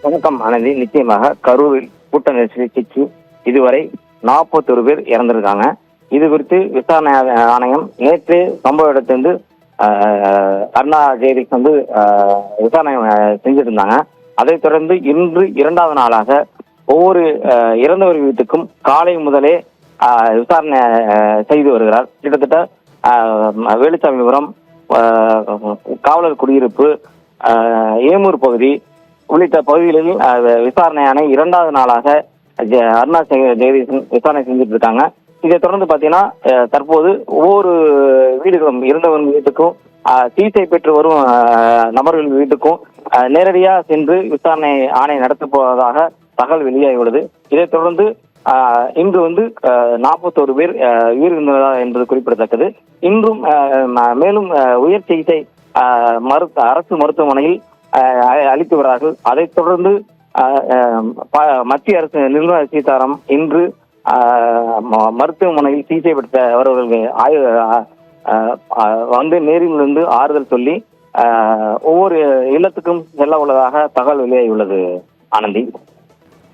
வணக்கம் ஆனந்தி. நிச்சயமாக கரூரில் கூட்ட நெரிசலில் சிக்கி இதுவரை 41 பேர் இறந்திருக்காங்க. இது குறித்து விசாரணை ஆணையம் நேற்று சம்பவ இடத்திலிருந்து அருணா ஜெயதீஷ் விசாரணை செஞ்சுட்டு இருந்தாங்க. அதைத் தொடர்ந்து இன்று 2வது நாளாக ஒவ்வொரு இறந்தவர் வீட்டுக்கும் காலை முதலே விசாரணை செய்து வருகிறார். கிட்டத்தட்ட வேலுச்சாமிபுரம், காவலர் குடியிருப்பு, ஏமூர் பகுதி உள்ளிட்ட பகுதிகளில் விசாரணையான 2வது நாளாக அருணா ஜெகதீசன் விசாரணை செஞ்சுட்டு இருக்காங்க. இதை தொடர்ந்து பாத்தீங்கன்னா தற்போது ஒவ்வொரு வீடுகளும் இறந்தவர்கள் வீட்டுக்கும் சிகிச்சை பெற்று வரும் நபர்கள் வீட்டுக்கும் நேரடியா சென்று விசாரணை ஆணையம் நடத்த போவதாக தகவல் வெளியாகியுள்ளது. இதைத் தொடர்ந்து இன்று 41 பேர் உயிரிழந்ததாக என்பது குறிப்பிடத்தக்கது. இன்றும் மேலும் உயர் சிகிச்சை அரசு மருத்துவமனையில் அளித்து வருகிறார்கள். அதைத் தொடர்ந்து மத்திய அரசு நிர்மலா சீதாராமன் இன்று மருத்துவமனையில் சிகிச்சை பெற்றவர்களுக்கு நேரிலிருந்து ஆறுதல் சொல்லி ஒவ்வொரு இல்லத்துக்கும் செல்ல உள்ளதாக தகவல் வெளியாகியுள்ளது. ஆனந்தி.